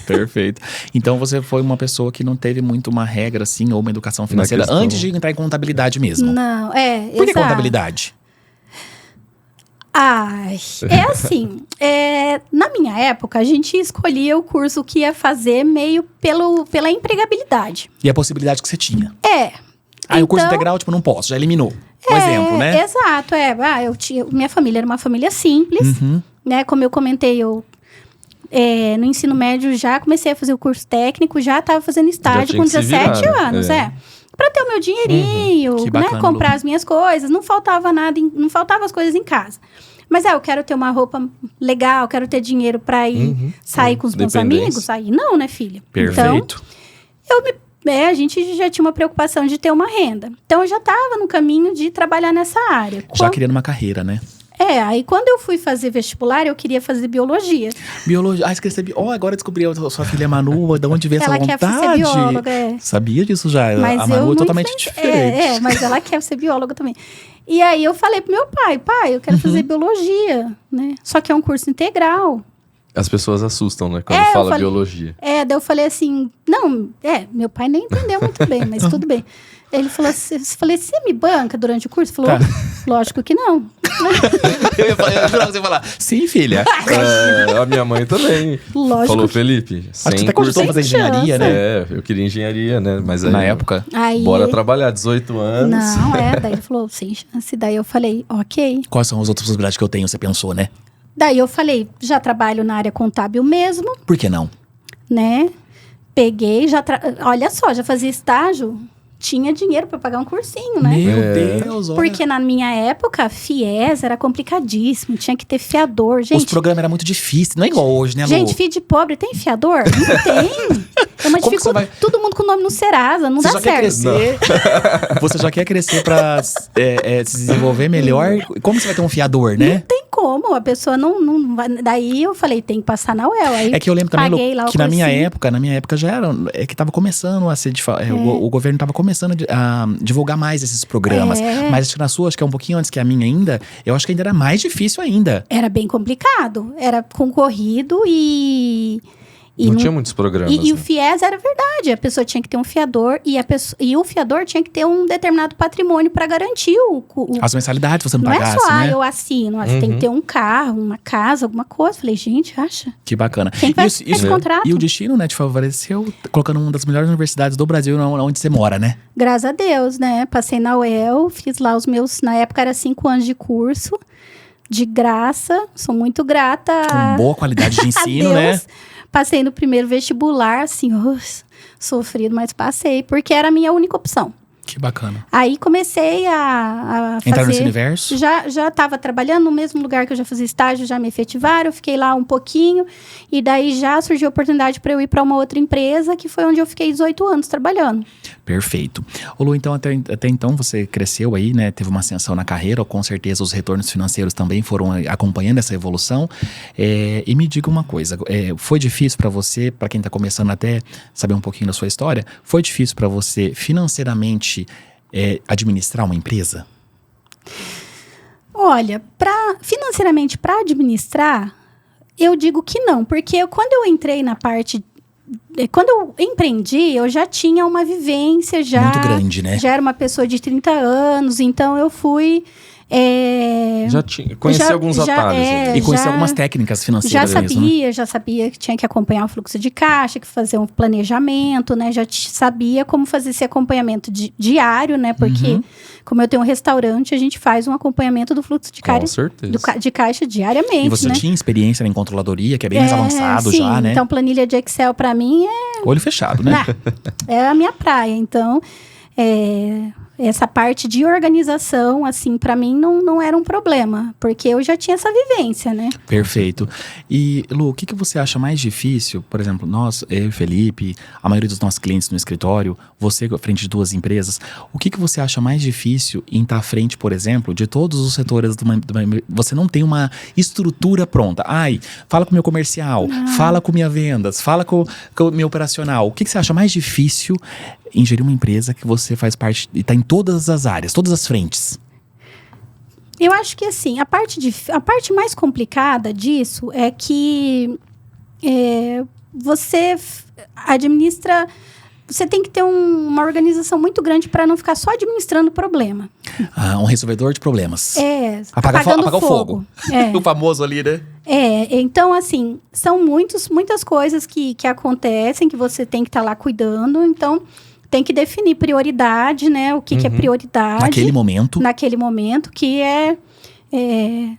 A: Perfeito. Então você foi uma pessoa que não teve muito uma regra, assim, ou uma educação financeira antes de entrar em contabilidade mesmo.
B: Não,
A: Por que contabilidade?
B: Assim, na minha época, a gente escolhia o curso que ia fazer meio pela empregabilidade.
A: E a possibilidade que você tinha.
B: Então,
A: o curso integral, tipo, não posso, já eliminou. Um exemplo, né?
B: Exato, minha família era uma família simples, né? Como eu comentei, no ensino médio já comecei a fazer o curso técnico, já estava fazendo estágio com 17 anos, para ter o meu dinheirinho,
A: bacana,
B: né, comprar as minhas coisas, não faltava nada, não faltava as coisas em casa. Mas eu quero ter uma roupa legal, quero ter dinheiro para ir sair com os meus amigos, aí não, né, filha?
A: Perfeito.
B: Então, a gente já tinha uma preocupação de ter uma renda. Então, eu já estava no caminho de trabalhar nessa área.
A: Já querendo uma carreira, né?
B: Aí quando eu fui fazer vestibular, eu queria fazer biologia.
A: Biologia? Você quer ser agora descobri a sua filha Manu, de onde veio essa vontade?
B: Ela quer ser bióloga,
A: Sabia disso já,
B: mas
A: a Manu é totalmente diferente.
B: Mas ela quer ser bióloga também. E aí eu falei pro meu pai, eu quero fazer biologia, né? Só que é um curso integral.
C: As pessoas assustam, né? Quando fala biologia.
B: Daí eu falei assim, meu pai nem entendeu muito bem, mas tudo bem. Ele falou assim, você me banca durante o curso? Falou, lógico que não.
A: Eu jurava que você ia falar, sim, filha.
C: A minha mãe também.
B: Lógico.
C: Falou, Felipe,
A: acho que você até começou a fazer engenharia, né?
C: Eu queria engenharia, né? Mas aí,
A: na época,
C: bora trabalhar, 18 anos.
B: Não, daí ele falou, sem chance. Daí eu falei, ok.
A: Quais são as outras possibilidades que eu tenho, você pensou, né?
B: Daí eu falei, já trabalho na área contábil mesmo.
A: Por que não?
B: Né? Peguei, olha só, já fazia estágio, tinha dinheiro para pagar um cursinho, né?
A: Meu Deus, olha.
B: Porque na minha época, FIES era complicadíssimo, tinha que ter fiador, gente.
A: Os programas eram muito difíceis, não é igual hoje, né, Lu?
B: Gente, filho de pobre tem fiador? Não tem. É uma dificuldade. Todo mundo com nome no Serasa, não dá certo.
A: Você já quer crescer pra se desenvolver melhor? Como você vai ter um fiador, né?
B: Não tem como, a pessoa não vai. Daí eu falei, tem que passar na UEL. Aí
A: que eu lembro também, Lu, que na minha época já era, que tava começando a ser, o governo tava começando a divulgar mais esses programas. Mas acho que na sua, acho que é um pouquinho antes que a minha ainda, eu acho que ainda era mais difícil ainda.
B: Era bem complicado, era concorrido
C: Não tinha muitos programas.
B: E o FIES era verdade. A pessoa tinha que ter um fiador e o fiador tinha que ter um determinado patrimônio para garantir
A: as mensalidades, você não pagasse,
B: é só,
A: né?
B: eu assino. Você tem que ter um carro, uma casa, alguma coisa. Falei, gente, acha?
A: Que bacana.
B: Quem faz esse contrato?
A: E o destino, né, te favoreceu colocando uma das melhores universidades do Brasil onde você mora, né?
B: Graças a Deus, né? Passei na UEL, fiz lá os meus... Na época era 5 anos de curso, de graça. Sou muito grata.
A: Com boa qualidade de ensino, né?
B: Passei no primeiro vestibular, assim, sofrido, mas passei, porque era a minha única opção.
A: Que bacana.
B: Aí comecei a fazer...
A: Entrar nesse universo?
B: Já estava trabalhando no mesmo lugar que eu já fazia estágio, já me efetivaram, fiquei lá um pouquinho, e daí já surgiu a oportunidade para eu ir para uma outra empresa, que foi onde eu fiquei 18 anos trabalhando.
A: Perfeito. Ô Lu, então até então você cresceu aí, né? Teve uma ascensão na carreira, com certeza os retornos financeiros também foram acompanhando essa evolução. E me diga uma coisa, foi difícil para você, para quem está começando até saber um pouquinho da sua história, foi difícil para você financeiramente administrar uma empresa?
B: Olha, financeiramente para administrar, eu digo que não, porque quando eu entrei na parte... Quando eu empreendi, eu já tinha uma vivência já...
A: Muito grande, né?
B: Já era uma pessoa de 30 anos, então eu fui...
C: Conheci alguns atalhos.
A: E conheci algumas técnicas financeiras
B: já sabia que tinha que acompanhar o fluxo de caixa, que fazer um planejamento, né? Já sabia como fazer esse acompanhamento diário, né? Porque, como eu tenho um restaurante, a gente faz um acompanhamento do fluxo de caixa, de caixa diariamente,
A: e você
B: né?
A: tinha experiência em controladoria, que é bem mais avançado,
B: sim,
A: já, né?
B: Então, planilha de Excel, para mim, é...
A: Olho fechado, né?
B: É a minha praia. Então, essa parte de organização, assim, para mim não era um problema, porque eu já tinha essa vivência, né?
A: Perfeito. E, Lu, o que você acha mais difícil? Por exemplo, nós, eu e Felipe, a maioria dos nossos clientes no escritório, você à frente de 2 empresas, o que você acha mais difícil em estar à frente, por exemplo, de todos os setores de uma você não tem uma estrutura pronta. Fala com o meu comercial, fala com minha vendas, fala com o meu operacional. O que você acha mais difícil em gerir uma empresa que você faz parte e está em todas as áreas, todas as frentes?
B: Eu acho que, assim, a parte mais complicada disso é que você administra... Você tem que ter uma organização muito grande para não ficar só administrando problema.
A: Um resolvedor de problemas.
B: Apagando
A: o fogo. O famoso ali, né?
B: Então, assim, são muitas coisas que acontecem, que você tem que estar lá cuidando. Então, tem que definir prioridade, né? O que é prioridade. Naquele momento, que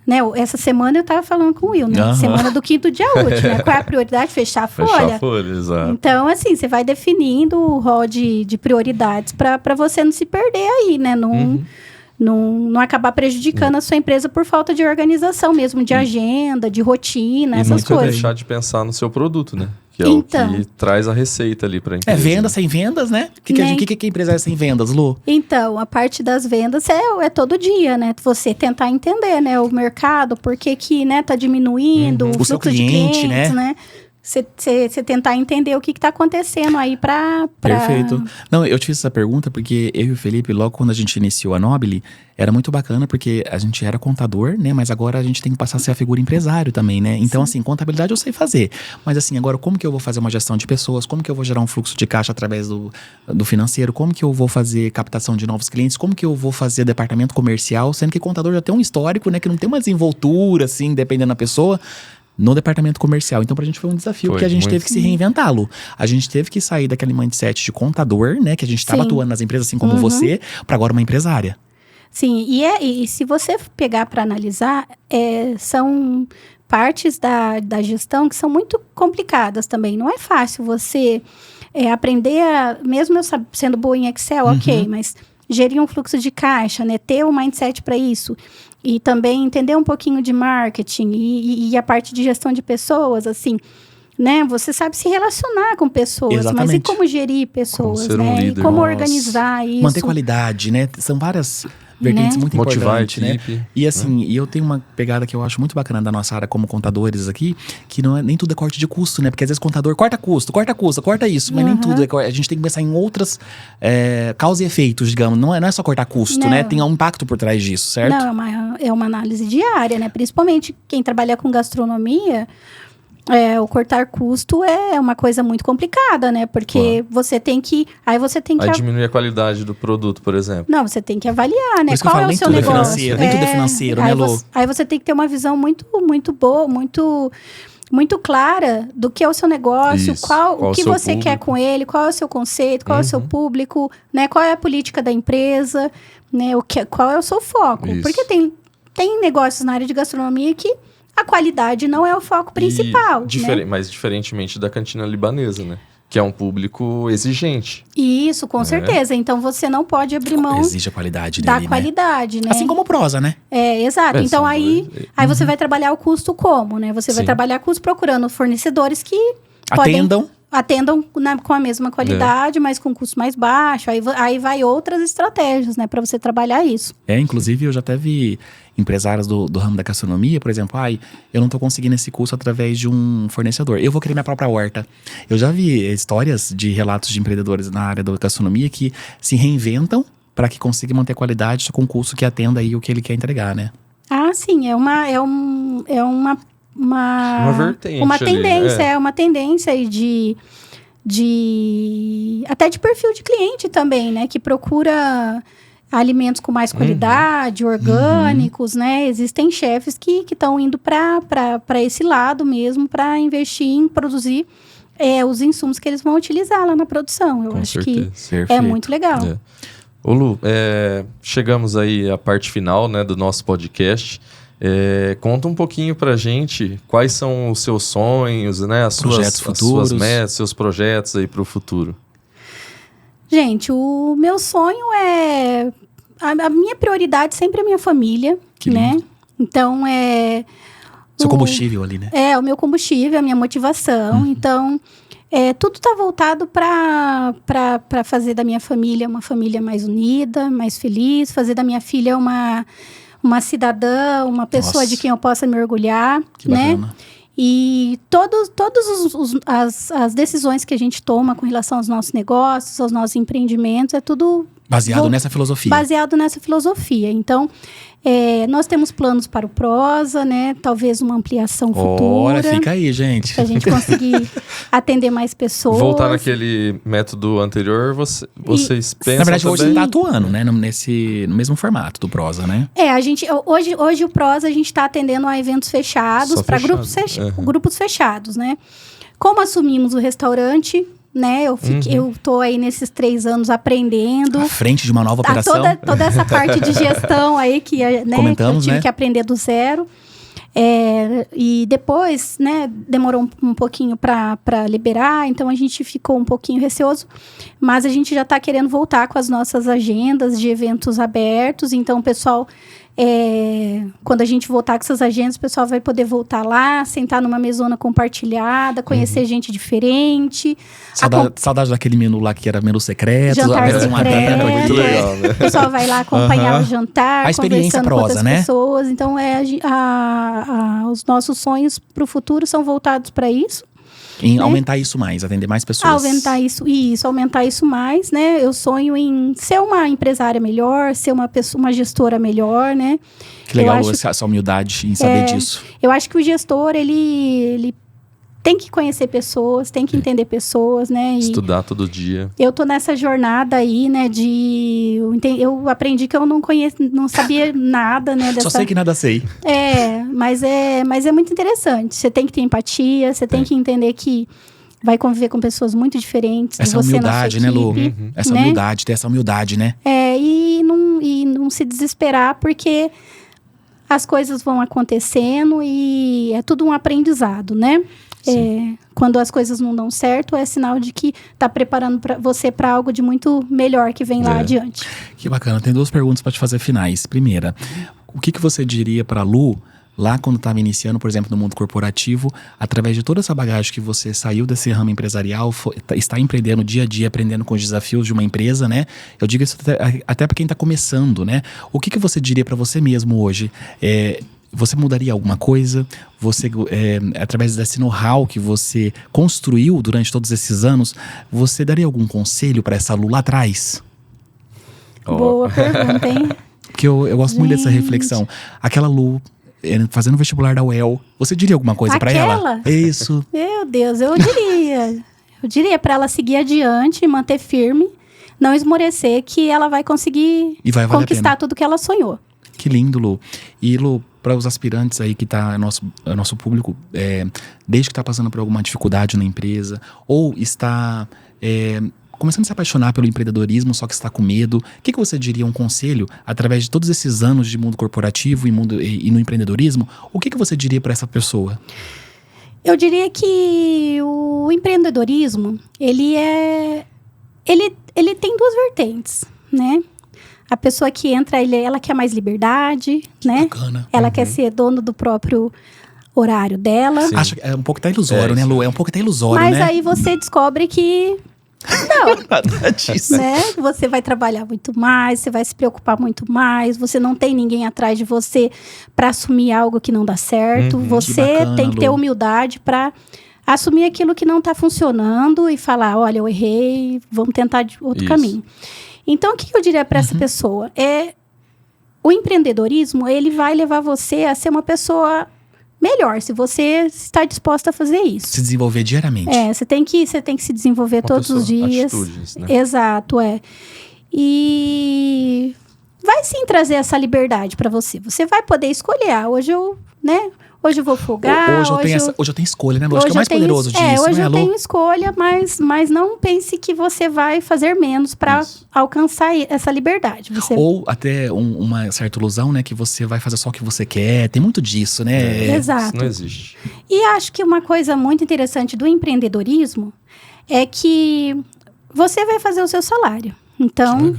B: né? Essa semana eu estava falando com o Will, né? Semana do 5º dia útil, né? Qual é a prioridade? Fechar a folha.
C: Fechar a folha, exato.
B: Então, assim, você vai definindo o rol de prioridades para você não se perder aí, né? Não acabar prejudicando a sua empresa por falta de organização mesmo, de agenda, de rotina, essas coisas.
C: E deixar de pensar no seu produto, né? Que é o que traz a receita ali para a empresa.
A: Venda sem vendas, né? O que é empresa sem vendas, Lu?
B: Então, a parte das vendas é todo dia, né? Você tentar entender, né? O mercado, por que né, tá diminuindo, o fluxo de clientes, né? Você tentar entender o que está acontecendo aí para...
A: Perfeito. Não, eu te fiz essa pergunta porque eu e o Felipe, logo quando a gente iniciou a Nobile, era muito bacana porque a gente era contador, né? Mas agora a gente tem que passar a ser a figura empresário também, né? Então, assim, contabilidade eu sei fazer. Mas, assim, agora como que eu vou fazer uma gestão de pessoas? Como que eu vou gerar um fluxo de caixa através do financeiro? Como que eu vou fazer captação de novos clientes? Como que eu vou fazer departamento comercial? Sendo que contador já tem um histórico, né? Que não tem uma desenvoltura, assim, dependendo da pessoa, no departamento comercial. Então, pra gente foi um desafio, porque a gente teve que se reinventar, Lu. A gente teve que sair daquele mindset de contador, né? Que a gente estava atuando nas empresas, assim como você, para agora uma empresária.
B: Sim, e se você pegar para analisar, são partes da gestão que são muito complicadas também. Não é fácil você aprender mesmo eu sendo boa em Excel, ok, mas gerir um fluxo de caixa, né? Ter um mindset para isso. E também entender um pouquinho de marketing e a parte de gestão de pessoas, assim, né? Você sabe se relacionar com pessoas,
A: Exatamente.
B: Mas e como gerir pessoas,
C: como
B: né?
C: líder,
B: e como organizar isso.
A: Manter qualidade, né? São várias vertentes muito importantes, né? E assim, e eu tenho uma pegada que eu acho muito bacana da nossa área como contadores aqui, que não é nem tudo é corte de custo, né? Porque às vezes contador corta isso, mas nem tudo a gente tem que pensar em outras causa e efeitos, digamos. Não é só cortar custo, né? Tem um impacto por trás disso, certo?
B: Não, é uma análise diária, né? Principalmente quem trabalha com gastronomia, o cortar custo é uma coisa muito complicada, né? Porque você tem que... Aí
C: diminuir a qualidade do produto, por exemplo.
B: Não, você tem que avaliar, né?
A: Qual é o seu negócio? Nem tudo é financeiro, né, Lu?
B: Aí você tem que ter uma visão muito, muito boa, muito clara do que é o seu negócio, o que você quer com ele, qual é o seu conceito, qual é o seu público, né? Qual é a política da empresa, né? Qual é o seu foco. Isso. Porque tem negócios na área de gastronomia que a qualidade não é o foco principal. Né?
C: Mas diferentemente da cantina libanesa, né? Que é um público exigente.
B: Isso, com certeza. Então, você não pode abrir mão...
A: Exige a qualidade
B: da
A: dele,
B: qualidade, né?
A: Assim como o Prosa, né?
B: Exato. Então, aí você vai trabalhar o custo como, né? Você vai trabalhar custo procurando fornecedores que atendam com a mesma qualidade, mas com custo mais baixo. Aí vai outras estratégias, né? Para você trabalhar isso.
A: Inclusive, eu já até vi empresários do ramo da gastronomia, por exemplo, eu não tô conseguindo esse custo através de um fornecedor. Eu vou criar minha própria horta. Eu já vi histórias de relatos de empreendedores na área da gastronomia que se reinventam para que consiga manter a qualidade com um custo que atenda aí o que ele quer entregar, né?
B: Sim. É uma
C: vertente.
B: Uma tendência, uma tendência aí até de perfil de cliente também, né? Que procura alimentos com mais qualidade, orgânicos, né? Existem chefes que estão indo para esse lado mesmo, para investir em produzir os insumos que eles vão utilizar lá na produção. Eu acho que é muito legal.
C: Ô Lu, chegamos aí à parte final, né, do nosso podcast. Conta um pouquinho pra gente quais são os seus sonhos, né? As suas metas, seus projetos aí pro futuro.
B: Gente, o meu sonho é... A minha prioridade sempre é a minha família, né? Então,
A: seu combustível ali, né?
B: O meu combustível, a minha motivação. Então, tudo tá voltado para fazer da minha família uma família mais unida, mais feliz. Fazer da minha filha uma cidadã, uma pessoa de quem eu possa me orgulhar, né? Bacana. E todas as decisões que a gente toma com relação aos nossos negócios, aos nossos empreendimentos, é tudo...
A: Baseado nessa filosofia.
B: Baseado nessa filosofia. Então, nós temos planos para o Prosa, né? Talvez uma ampliação futura.
A: Fica aí, gente.
B: Pra gente conseguir atender mais pessoas.
C: Voltar naquele método anterior, vocês pensam
A: na verdade,
C: também...
A: hoje você está atuando, né? No mesmo formato do Prosa, né?
B: Hoje o Prosa, a gente está atendendo a eventos fechados, para grupos fechados, né? Como assumimos o restaurante... Né? Eu tô aí nesses 3 anos aprendendo.
A: À frente de uma nova operação.
B: Toda essa parte de gestão aí que eu tive que aprender do zero. E depois, né, demorou um pouquinho para liberar, então a gente ficou um pouquinho receoso, mas a gente já está querendo voltar com as nossas agendas de eventos abertos, então o pessoal... quando a gente voltar com essas agendas, o pessoal vai poder voltar lá, sentar numa mesona compartilhada, conhecer gente diferente.
A: Saudade daquele menu lá que era menu secreto.
B: Jantar secreto.
C: Muito legal, né?
B: O pessoal vai lá acompanhar o jantar,
A: a experiência
B: conversando
A: Prosa,
B: com outras
A: né?
B: pessoas. Então, os nossos sonhos para o futuro são voltados para isso.
A: Em aumentar isso mais, atender mais pessoas.
B: Aumentar isso mais, né? Eu sonho em ser uma empresária melhor, ser uma gestora melhor, né?
A: Que legal, essa humildade em saber disso.
B: Eu acho que o gestor, ele tem que conhecer pessoas, tem que entender pessoas, né?
C: Estudar todo dia.
B: Eu tô nessa jornada aí, né, eu aprendi que eu não sabia nada, né?
A: Só sei que nada sei.
B: Mas é muito interessante. Você tem que ter empatia, você tem que entender que vai conviver com pessoas muito diferentes.
A: Essa humildade, né, Lu? Essa humildade, ter essa humildade, né?
B: E não se desesperar, porque as coisas vão acontecendo e é tudo um aprendizado, né? Quando as coisas não dão certo, é sinal de que está preparando você para algo de muito melhor que vem lá adiante.
A: Que bacana. Tem 2 perguntas para te fazer finais. Primeira, o que você diria para a Lu, lá quando estava iniciando, por exemplo, no mundo corporativo, através de toda essa bagagem que você saiu desse ramo empresarial, está empreendendo dia a dia, aprendendo com os desafios de uma empresa, né? Eu digo isso até para quem está começando, né? O que você diria para você mesmo hoje? Você mudaria alguma coisa? Você, através desse know-how que você construiu durante todos esses anos, você daria algum conselho para essa Lu lá atrás?
B: Boa pergunta, hein?
A: Porque eu gosto muito dessa reflexão. Aquela Lu fazendo vestibular da UEL, você diria alguma coisa pra ela? Isso.
B: Meu Deus, eu diria. Eu diria pra ela seguir adiante, manter firme, não esmorecer, que ela vai conseguir conquistar tudo que ela sonhou.
A: Que lindo, Lu. E, Lu, para os aspirantes aí que tá nosso público, desde que tá passando por alguma dificuldade na empresa, ou está começando a se apaixonar pelo empreendedorismo, só que está com medo, o que você diria, um conselho, através de todos esses anos de mundo corporativo e no empreendedorismo, o que você diria para essa pessoa?
B: Eu diria que o empreendedorismo, ele tem duas vertentes, né? A pessoa que entra, ela quer mais liberdade, né?
A: Bacana.
B: Ela quer ser dono do próprio horário dela.
A: Acho que é um pouco até ilusório, né, Lu? É um pouco até ilusório,
B: mas
A: né?
B: Aí você descobre que não,
A: nada disso.
B: Né? Você vai trabalhar muito mais, você vai se preocupar muito mais, você não tem ninguém atrás de você para assumir algo que não dá certo. Você
A: bacana,
B: tem que ter humildade para assumir aquilo que não está funcionando e falar, olha, eu errei, vamos tentar de outro caminho. Então, o que eu diria para essa pessoa? O empreendedorismo, ele vai levar você a ser uma pessoa melhor, se você está disposta a fazer isso.
A: Se desenvolver diariamente.
B: Você tem que se desenvolver todos os dias.
C: Atitudes, né?
B: Exato, E vai sim trazer essa liberdade para você. Você vai poder escolher, hoje eu vou folgar.
A: Hoje eu tenho escolha, né, Lu? Acho que é o mais poderoso disso,
B: hoje
A: né,
B: eu tenho escolha, mas não pense que você vai fazer menos para alcançar essa liberdade.
A: Ou até uma certa ilusão, né, que você vai fazer só o que você quer. Tem muito disso, né?
B: Exato.
C: Isso não existe.
B: E acho que uma coisa muito interessante do empreendedorismo é que você vai fazer o seu salário. Então,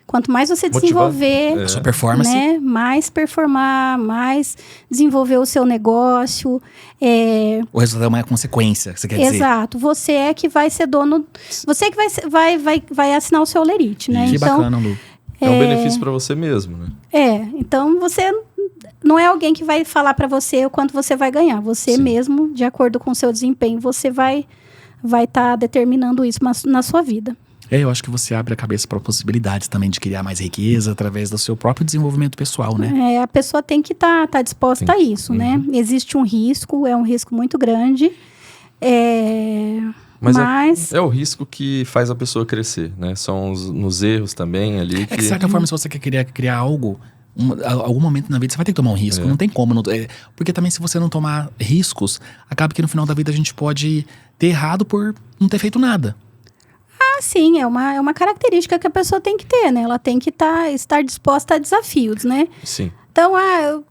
B: quanto mais você desenvolver,
A: a sua performance,
B: né, mais performar, mais desenvolver o seu negócio.
A: O resultado é uma consequência, você quer dizer?
B: Exato. Você é que vai ser dono. Você que vai assinar o seu lerite, né?
A: Que bacana, Lu.
C: É um benefício para você mesmo, né?
B: Então você não é alguém que vai falar para você o quanto você vai ganhar. Você mesmo, de acordo com o seu desempenho, você vai estar determinando isso na sua vida.
A: Eu acho que você abre a cabeça para possibilidades também de criar mais riqueza através do seu próprio desenvolvimento pessoal, né?
B: A pessoa tem que estar disposta a isso, né? Existe um risco, é um risco muito grande. Mas
C: é o risco que faz a pessoa crescer, né? São nos erros também ali.
A: De certa forma, se você quer criar algo, algum momento na vida você vai ter que tomar um risco. Não tem como. Porque também, se você não tomar riscos, acaba que no final da vida a gente pode ter errado por não ter feito nada.
B: Sim, é uma característica que a pessoa tem que ter, né? Ela tem que estar disposta a desafios, né?
C: Sim.
B: Então, eu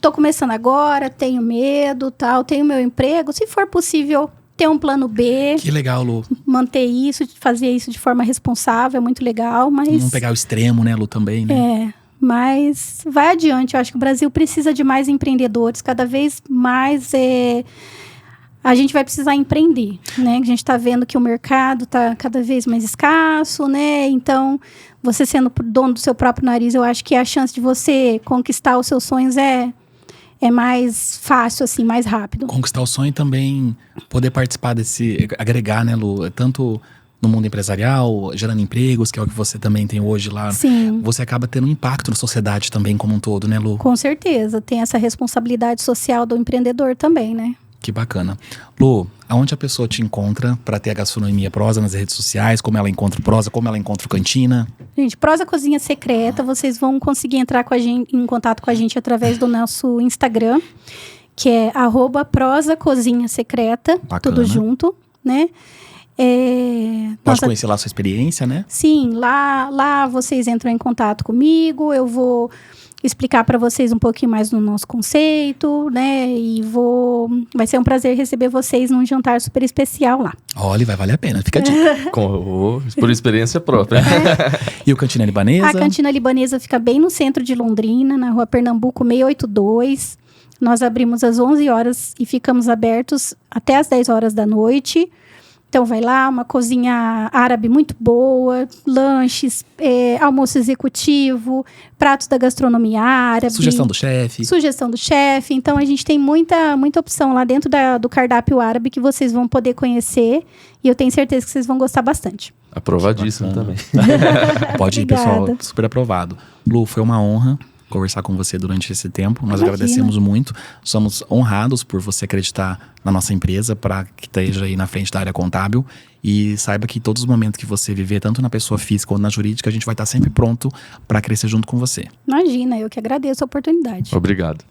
B: tô começando agora, tenho medo, tenho meu emprego. Se for possível, ter um plano B.
A: Que legal, Lu.
B: Manter isso, fazer isso de forma responsável, é muito legal, mas...
A: Não pegar o extremo, né, Lu, também, né?
B: Mas vai adiante. Eu acho que o Brasil precisa de mais empreendedores, cada vez mais... A gente vai precisar empreender, né? A gente está vendo que o mercado está cada vez mais escasso, né? Então, você sendo dono do seu próprio nariz, eu acho que a chance de você conquistar os seus sonhos é mais fácil, assim, mais rápido.
A: Conquistar o sonho e também poder participar agregar, né, Lu? Tanto no mundo empresarial, gerando empregos, que é o que você também tem hoje lá.
B: Sim.
A: Você acaba tendo um impacto na sociedade também como um todo, né, Lu?
B: Com certeza. Tem essa responsabilidade social do empreendedor também, né?
A: Que bacana. Lu, aonde a pessoa te encontra para ter a Gastronomia Prosa nas redes sociais? Como ela encontra o Prosa? Como ela encontra o Cantina?
B: Gente, Prosa Cozinha Secreta, vocês vão conseguir entrar em contato com a gente através do nosso Instagram, que é @Prosa Cozinha Secreta, tudo junto, né?
A: Pode conhecer lá a sua experiência, né?
B: Sim, lá vocês entram em contato comigo, eu vou explicar para vocês um pouquinho mais do nosso conceito, né? E vai ser um prazer receber vocês num jantar super especial lá.
A: Olha, vai valer a pena, fica a dica.
C: Por experiência própria.
A: E o Cantina Libanesa?
B: A Cantina Libanesa fica bem no centro de Londrina, na Rua Pernambuco 682. Nós abrimos às 11 horas e ficamos abertos até às 10 horas da noite. Então, vai lá, uma cozinha árabe muito boa, lanches, almoço executivo, pratos da gastronomia árabe.
A: Sugestão do chefe.
B: Então, a gente tem muita opção lá dentro do cardápio árabe que vocês vão poder conhecer. E eu tenho certeza que vocês vão gostar bastante.
C: Aprovadíssimo também.
A: Pode ir, pessoal. Super aprovado. Lu, foi uma honra conversar com você durante esse tempo. Nós
B: Imagina.
A: agradecemos muito. Somos honrados por você acreditar na nossa empresa para que esteja aí na frente da área contábil. E saiba que todos os momentos que você viver, tanto na pessoa física ou na jurídica, a gente vai estar sempre pronto para crescer junto com você.
B: Imagina, eu que agradeço a oportunidade.
C: Obrigado.